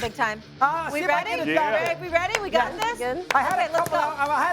big time. We ready? Yeah. We ready? We got this? I had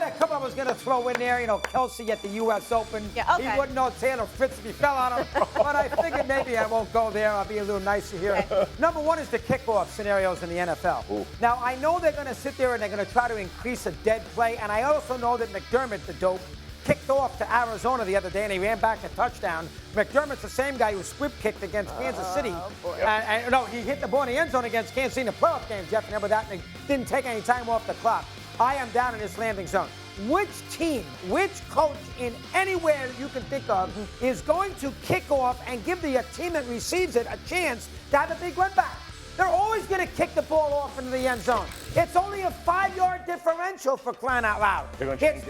a couple I was going to throw in there. You know, Kelsey at the U.S. Open. Yeah, okay. He wouldn't know Taylor Fritz if he fell on him. But I figured maybe I won't go there. I'll be a little nicer here. Okay. Number one is the kickoff scenarios in the NFL. Ooh. Now, I know they're going to sit there and they're going to try to increase a dead play. And I also know that McDermott, the dope, kicked off to Arizona the other day, and he ran back a touchdown. McDermott's the same guy who squib kicked against Kansas City. No, he hit the ball in the end zone against Kansas City in the playoff game, Jeff. Remember that? And he didn't take any time off the clock. I am down in this landing zone. Which team, which coach in anywhere you can think of is going to kick off and give the team that receives it a chance to have a big run back? They're always going to kick the ball off into the end zone. It's only a 5-yard differential, for crying out loud. It's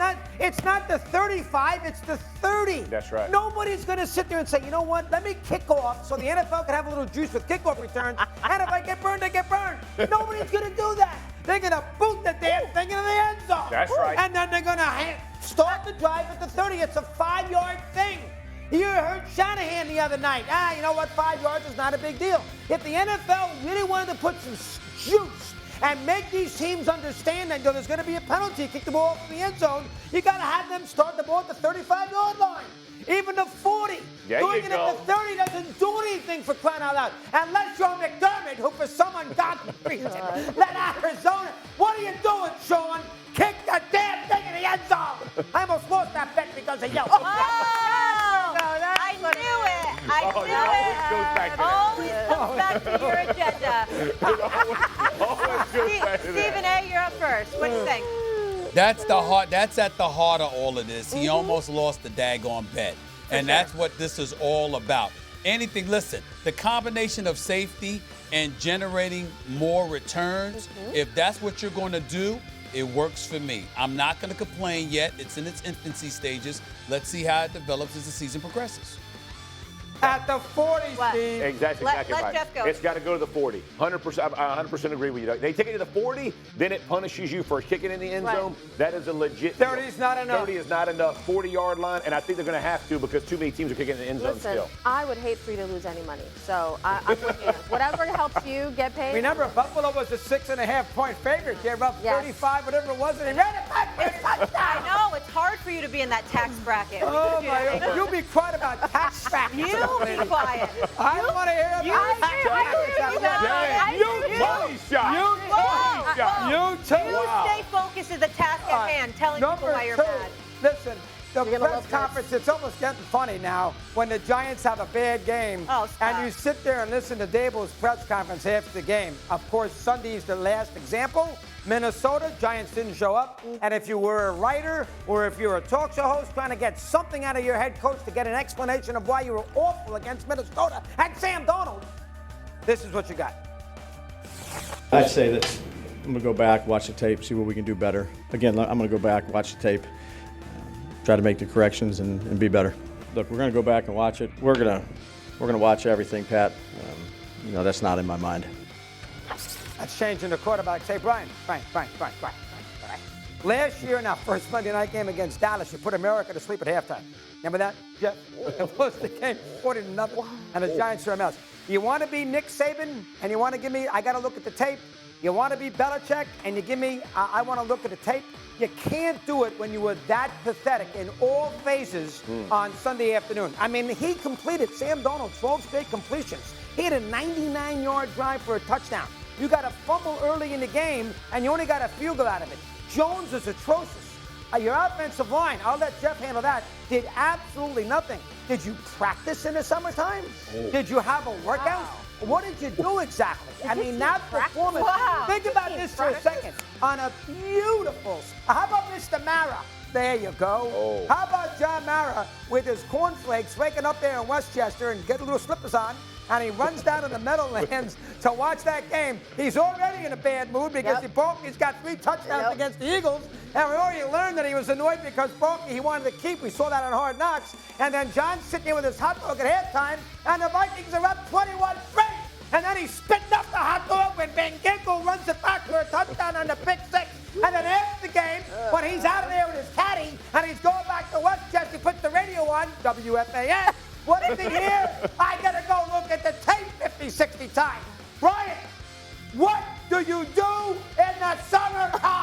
not the 35, it's the 30. That's right. Nobody's going to sit there and say, you know what, let me kick off so the NFL can have a little juice with kickoff returns, and if I get burned, I get burned. Nobody's going to do that. They're going to boot the damn thing into the end zone. That's right. And then they're going to start the drive at the 30. It's a 5-yard thing. You heard Shanahan the other night. You know what? 5 yards is not a big deal. If the NFL really wanted to put some juice and make these teams understand that there's going to be a penalty, kick the ball from the end zone, you got to have them start the ball at the 35-yard line. Even the 40. Doing it at the 30 doesn't do anything, for crying out loud. Unless you're McDermott, who for some ungodly reason let Arizona. What are you doing, Sean? Kick the damn thing in the end zone. I almost lost that bet because of you. I knew it. Always comes back to your agenda. Stephen A., you're up first. What do you think? That's at the heart of all of this. He almost lost the daggone bet. And that's what this is all about. Listen, the combination of safety and generating more returns, if that's what you're going to do, it works for me. I'm not going to complain yet. It's in its infancy stages. Let's see how it develops as the season progresses. At the 40, Steve. Exactly let right. Jeff go. It's got to go to the 40. 100%. I 100% agree with you. They take it to the 40, then it punishes you for kicking in the end zone. That is a legit. 30 is not enough. 30 is not enough. 40-yard line, and I think they're going to have to because too many teams are kicking in the end zone still. I would hate for you to lose any money. So I'm with you. Whatever helps you get paid. Remember, Buffalo was a 6.5-point favorite. They were up 35, whatever it was, and he ran it back for a touchdown. I know. It's hard for you to be in that tax bracket. Oh, my God. You be quiet about tax brackets. You be quiet. I don't want to hear about tax brackets. You stay focused on the task at hand, telling people why you're mad. Listen, the press conference, it's almost getting funny now when the Giants have a bad game and you sit there and listen to Daboll's press conference after the game. Of course, Sunday is the last example. Minnesota, Giants didn't show up. And if you were a writer or if you're a talk show host trying to get something out of your head coach to get an explanation of why you were awful against Minnesota and Sam Darnold, this is what you got. I'd say this. I'm going to go back, watch the tape, see what we can do better. Again, I'm going to go back, watch the tape, try to make the corrections and be better. Look, we're going to go back and watch it. We're going to watch everything, Pat. That's not in my mind. That's changing the quarterback. Say, Brian. Last year in our first Monday night game against Dallas, you put America to sleep at halftime. Remember that, Jeff? It was the game 40-0, and the Giants are a mess. You want to be Nick Saban, and you want to give me, I got to look at the tape. You want to be Belichick, and you give me, I want to look at the tape. You can't do it when you were that pathetic in all phases on Sunday afternoon. I mean, he completed, Sam Darnold, 12 straight completions. He had a 99-yard drive for a touchdown. You got a fumble early in the game, and you only got a field goal out of it. Jones is atrocious. Your offensive line, I'll let Jeff handle that, did absolutely nothing. Did you practice in the summertime? Did you have a workout? What did you do exactly? I mean, that performance. Think about this for a second. On a beautiful, how about Mr. Mara? There you go. How about John Mara with his cornflakes waking up there in Westchester and getting little slippers on, and he runs down to the Meadowlands to watch that game. He's already in a bad mood because he's got 3 touchdowns against the Eagles, and we already learned that he was annoyed because Barkley he wanted to keep. We saw that on Hard Knocks. And then John's sitting here with his hot dog at halftime, and the Vikings are up 21-3. And then he's spitting up the hot dog when Van Ginkel runs it back for a touchdown on the pick 6. And then after the game, when he's out of there with his caddy and he's going back to Westchester, he puts the radio on, WFAN. What did he hear? I got to go look at the tape 50, 60 times. Brian, What do you do in the summertime?